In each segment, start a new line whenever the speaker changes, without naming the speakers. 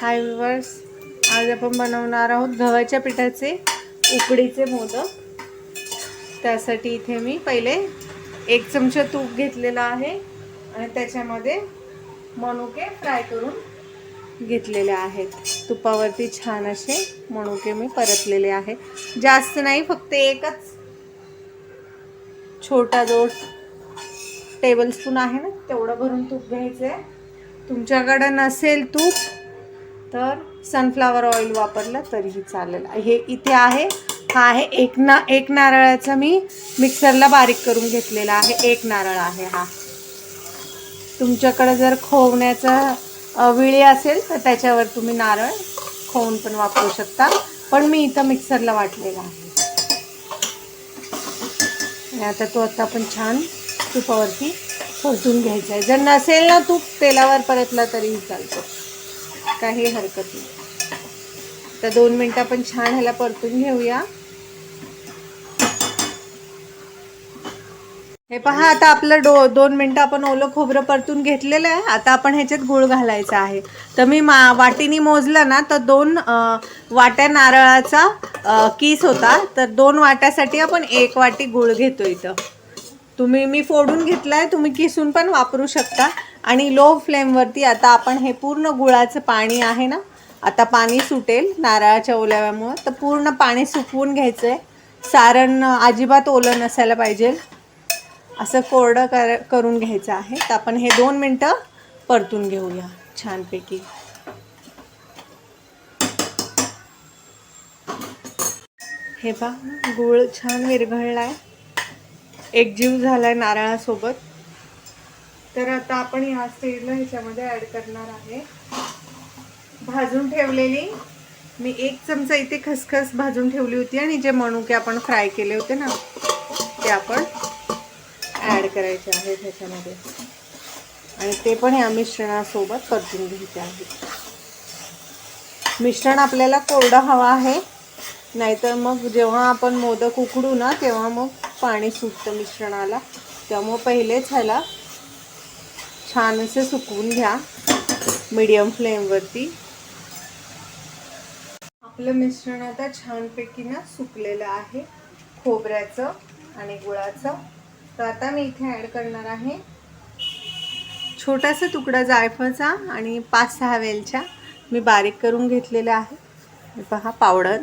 हाय viewers, आज आपण बनवणार आहोत गव्हाच्या पिठाचे उकडीचे मोदक। त्यासाठी इथे मी पहिले 1 चमचा तूप घेतलेला आहे आणि त्याच्यामध्ये मनुके फ्राय करून घेतलेले आहेत। तुपावरती छान असे मनुके मी परतलेले आहे, जास्त नाही, फक्त एकच छोटा 2 टेबलस्पून आहे ना तेवढं भरून तूप घ्यायचं आहे। तुमच्याकडे नसेल तूप तर सनफ्लावर ऑइल वापरलं तरीही चालेल। हे इथे आहे, हा आहे एक नारळाचा मी मिक्सरला बारीक करून घेतलेला आहे। 1 नारळ आहे हा। तुमच्याकडे जर खोवण्याचा विळी असेल तर त्याच्यावर तुम्ही नारळ खोवून पण वापरू शकता, पण मी इथं मिक्सरला वाटलेला आहे। आणि आता आपण छान तुपावरती परतून घ्यायचा आहे। जर नसेल ना तूप, तेलावर परतला तरीही चालतो, काही हरकत नाही। तर 2 मिनिटं आपण छान ह्याला परतून घेऊया। हे पहा, आता आपलं 2 मिनिटं आपण ओलं खोबरं परतून घेतलेलं आहे। आता आपण ह्याच्यात गूळ घालायचा आहे। तर मी वाटीने मोजलं ना तर 2 वाट्या नारळाचा किस होता, तर 2 वाट्यासाठी आपण 1 वाटी गूळ घेतो इथं। मी फोडून घेतलाय, तुम्ही किसून पण वापरू शकता। आणि लो फ्लेमवरती आता आपण हे पूर्ण गुळाचं पाणी आहे ना, आता पाणी सुटेल नारळाच्या ओल्याव्यामुळे, तर पूर्ण पाणी सुकवून घ्यायचं आहे। सारण अजिबात ओलं नसायला पाहिजे, असं कोरडं करून घ्यायचं आहे। तर आपण हे 2 मिनिटं परतून घेऊया छानपैकी। हे पहा, गूळ छान विरघळलाय, एकजीव झालाय नारळासोबत। तर आता आपण या स्टेजला ह्याच्यामध्ये ॲड करणार आहे भाजून ठेवलेली, मी 1 चमचा इथे खसखस भाजून ठेवली होती, आणि जे मनुके आपण फ्राय केले होते ना ते आपण ॲड करायचे आहेत ह्याच्यामध्ये, आणि ते पण या मिश्रणासोबत परतून घ्यायचे आहे। मिश्रण आपल्याला कोरडं हवं आहे, नाहीतर मग जेव्हा आपण मोदक उकडू ना तेव्हा मग पाणी सुटतं मिश्रणाला। त्यामुळे पहिलेच ह्याला छान असे सुकवून घ्या मीडियम फ्लेमवरती। आपलं मिश्रण आता छानपैकी ना सुकलेलं आहे, खोबऱ्याचं आणि गुळाचं। तर आता मी इथे ॲड करणार आहे छोटासा तुकडा जायफळचा आणि 5-6 वेलच्या मी बारीक करून घेतलेल्या आहे। हे पहा पावडर,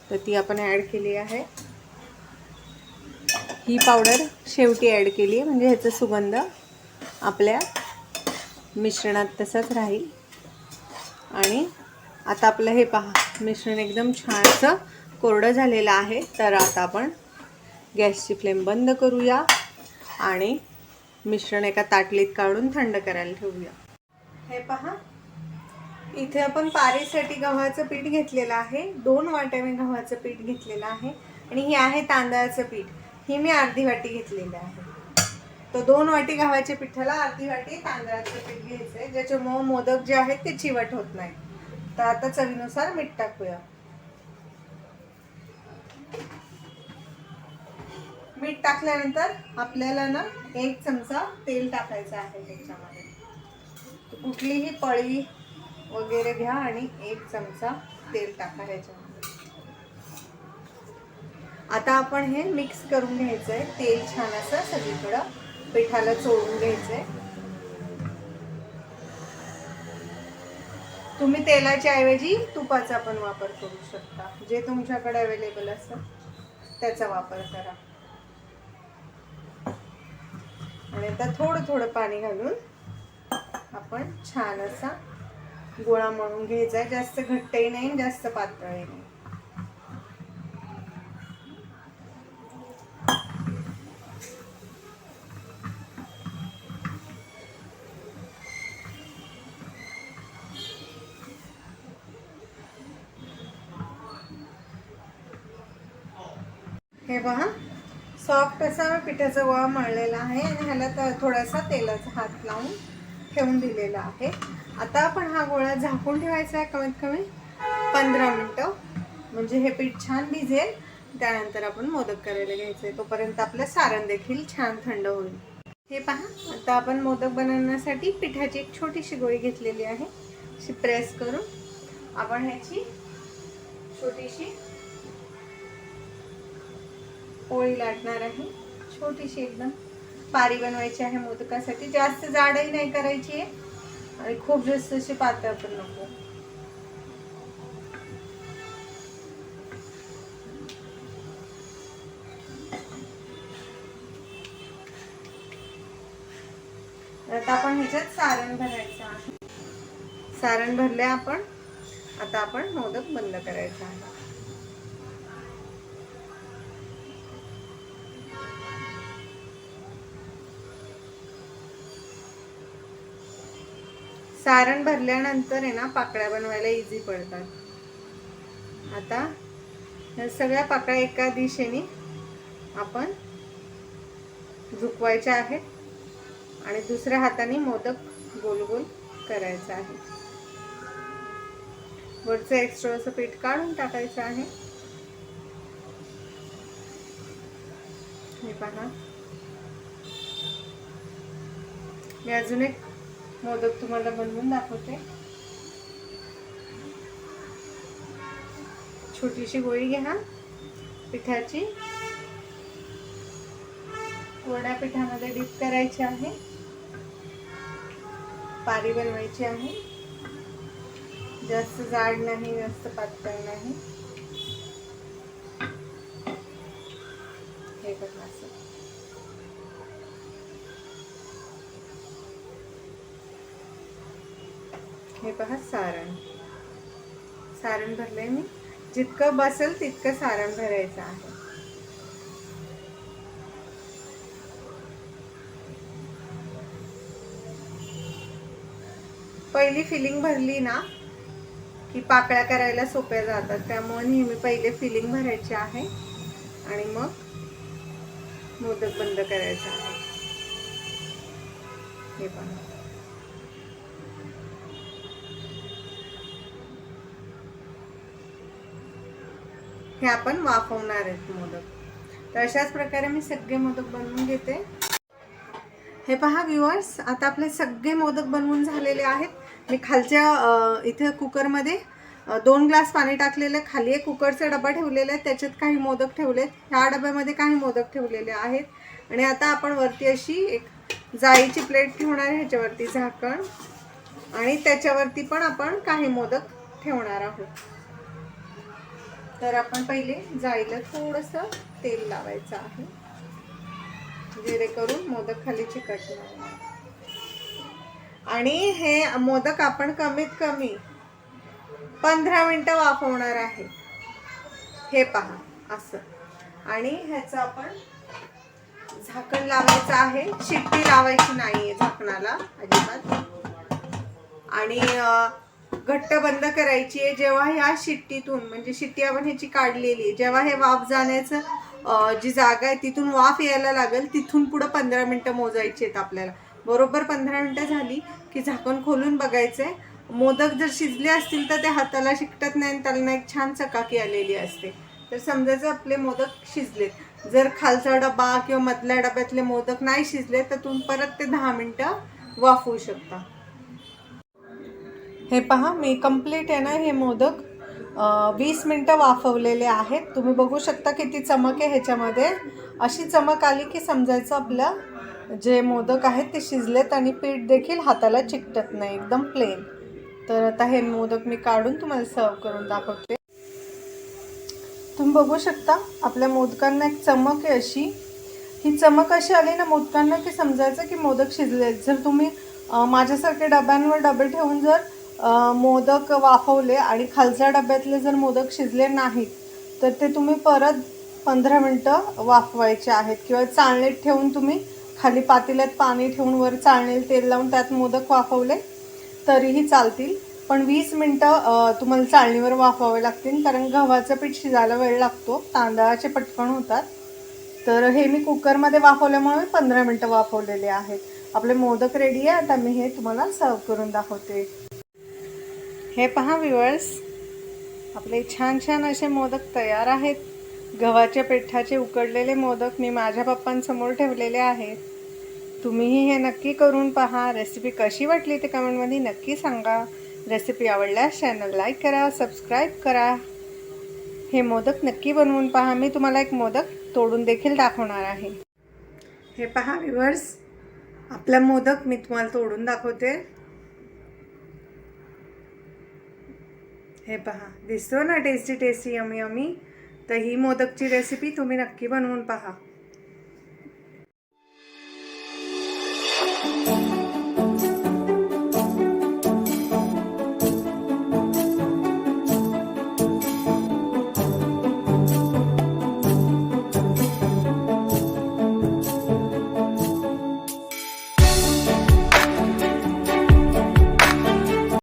तर ती आपण ॲड केली आहे। ही पावडर शेवटी ॲड केली आहे, म्हणजे ह्याचा सुगंध आपल्या मिश्रणात तसंच राहील। आणि आता आपलं हे पहा मिश्रण एकदम छान असं कोरडं झालेलं आहे। तर आता आपण गॅसची फ्लेम बंद करूया आणि मिश्रण एका ताटलीत काढून थंड करायला ठेवूया। हे पहा, इथे आपण पारीसाठी गव्हाचं पीठ घेतलेलं आहे। 2 वाट्या मी गव्हाचं पीठ घेतलेलं आहे, आणि हे आहे तांदळाचं पीठ, ही मी अर्धी वाटी घेतलेलं आहे। तर 2 वाटी गव्हाच्या पिठाला अर्धी वाटी तांदळाचं पीठ घ्यायचं आहे, ज्याच्यामुळे मोदक जे आहेत ते चिवट होत नाही। तर आता चवीनुसार मीठ टाकूया। मीठ टाकल्यानंतर आपल्याला ना 1 चमचा तेल टाकायचं आहे त्याच्यामध्ये। कुठलीही पळी वगैरे घ्या आणि 1 चमचा तेल टाका ह्याच्यामध्ये। आता आपण हे मिक्स करून घ्यायचं आहे, तेल छान असं सगळीकडं पिठाला चोळून घ्यायचंय। तुम्ही तेलाच्या ऐवजी तुपाचा पण वापर करू शकता, जे तुमच्याकडे अवेलेबल असेल त्याचा वापर करा। आणि आता थोडं पाणी घालून आपण छान असा गोळा मळून घ्यायचा आहे, जास्त घट्टही नाही जास्त पातळही नाही। हे पहा, सॉफ्ट असा पिठाचा गोळा मळलेला आहे, आणि ह्याला थोडासा तेलाचा हात लावून ठेवून दिलेला आहे। आता आपण हा गोळा झाकून ठेवायचा आहे कमीत कमी 15 मिनिटं, म्हणजे हे पीठ छान भिजेल। त्यानंतर आपण मोदक करायला घ्यायचे, तोपर्यंत आपलं सारण देखील छान थंड होईल। हे पहा, आता आपण मोदक बनवण्यासाठी पिठाची एक छोटीशी गोळी घेतलेली आहे, अशी प्रेस करून आपण ह्याची छोटीशी पोळी लाटणार आहे. छोटीशी एकदम पारी बनवायची आहे मोदकासाठी. जास्त जाडही नाही करायची आहे आणि खूप जास्त अशी पातळ पण नको. आता आपण ह्याच्यात सारण भरायचं आहे. सारण भरले आपण. आता आपण मोदक बंद करायचा आहे. सारण भरल्यानंतर आहे ना पाकळ्या बनवायला इझी पडतात. आता या सगळ्या पाकळ्या एका दिशेने आपण झुकवायच्या आहेत आणि दुसऱ्या हाताने मोदक गोल गोल करायचा आहे. वरचं एक्स्ट्राचं पीठ काढून टाकायचं आहे. हे पहा, मी अजून एक मोदक तुम्हाला बनवून दाखवते. छोटीशी गोळी घ्या पिठाची. कोरड्या पिठामध्ये डीप करायची आहे. पारी बनवायची आहे. जास्त जाड नाही, जास्त पातळ नाही. हे बघा असं. हे पहा सारण. सारण भरलंय मी. जितकं बसेल तितकं सारण भरायचं आहे. पहिली फिलिंग भरली ना की पाकळ्या करायला सोप्या जातात. त्यामुळे नेहमी पहिले फिलिंग भरायची आहे आणि मग मोदक बंद करायचा आहे. हे पहा. हे आपण वाफवणार आहेत मोदक. तर अशाच प्रकारे मी सगळे मोदक बनवून घेते. हे पहा व्ह्यूअर्स, आता आपले सगळे मोदक बनवून झालेले आहेत. मी खालच्या इथे कुकरमध्ये 2 ग्लास पाणी टाकलेलं. खाली एक कुकरचा डबा ठेवलेला आहे, त्याच्यात काही मोदक ठेवलेत. ह्या डब्यामध्ये काही मोदक ठेवलेले आहेत. आणि आता आपण वरती अशी एक जाळीची प्लेट ठेवणार आहे, ह्याच्यावरती झाकण, आणि त्याच्यावरती पण आपण काही मोदक ठेवणार आहोत. तर आपण पहिले जाळीला थोडंसं तेल लावायचं आहे, जेणेकरून मोदक खाली चिकटणार नाही. आणि हे मोदक आपण कमीत कमी 15 मिनिटं वाफवणार आहे. हे पहा असं. आणि ह्याचं आपण झाकण लावायचं आहे. शिट्टी लावायची नाहीये झाकणाला अजिबात. आणि घट्ट बंद करायची आहे. जेव्हा ह्या शिट्टीतून, म्हणजे शिट्टी आपण ह्याची काढलेली, जेव्हा हे वाफ जाण्याचं जी जागा आहे तिथून वाफ यायला लागेल, तिथून पुढं 15 मिनिटं मोजायची आहेत आपल्याला. बरोबर 15 मिनिटं झाली की झाकण खोलून बघायचंय. मोदक जर शिजले असतील तर ते हाताला चिकटत नाही, त्याला एक छान चकाकी आलेली असते, तर समजायचं आपले मोदक शिजलेत. जर खालचा डबा किंवा मधल्या डब्यातले मोदक नाही शिजले तर तुम्ही परत ते 10 मिनिटं वाफवू शकता. हे पहा, मी कंप्लीट आहे ना हे मोदक 20 मिनिटं वाफवलेले आहेत. तुम्ही बघू शकता किती चमक आहे ह्याच्यामध्ये. अशी चमक आली की समजायचं आपलं जे मोदक आहेत ते शिजलेत आणि पीठ देखील हाताला चिकटत नाही, एकदम प्लेन. तर आता हे मोदक मी काढून तुम्हाला सर्व करून दाखवते. तुम्ही बघू शकता आपल्या मोदकांना एक चमक आहे अशी. ही चमक अशी आली ना मोदकांना की समजायचं की मोदक शिजलेत. जर तुम्ही माझ्यासारखे डब्यांवर डबे ठेवून जर मोदक वाफवले आणि खालच्या डब्यातले जर मोदक शिजले नाहीत तर ते तुम्ही परत 15 मिनिटं वाफवायचे आहेत. किंवा चाळणीत ठेवून तुम्ही खाली पातेल्यात पाणी ठेवून वर चाळणीला तेल लावून त्यात मोदक वाफवले तरीही चालतील. पण 20 मिनिटं तुम्हाला चाळणीवर वाफवावे लागतील, कारण गव्हाचं पीठ शिजायला वेळ लागतो, तांदळाचे पटकन होतात. तर हे मी कुकरमध्ये वाफवल्यामुळे 15 मिनिटं वाफवलेले आहेत. आपले मोदक रेडी आहे. आता मी हे तुम्हाला सर्व करून दाखवते. हे पहा व्ह्यूअर्स, आपले छान छान असे मोदक तयार आहेत. गव्हाच्या पिठाचे उकडलेले मोदक मी माझ्या पप्पांसमोर ठेवलेले आहेत. तुम्हीही हे नक्की करून पहा. रेसिपी कशी वाटली ते कमेंटमध्ये नक्की सांगा. रेसिपी आवडल्यास चॅनल लाईक करा, सबस्क्राईब करा. हे मोदक नक्की बनवून पहा. मी तुम्हाला एक मोदक तोडून देखील दाखवणार आहे. हे पहा व्ह्यूअर्स, आपला मोदक मी तुम्हाला तोडून दाखवते. हे पहा, दिसतो ना टेस्टी टेस्टी, यमी यमी. तर ही मोदकची रेसिपी तुम्ही नक्की बनवून पहा.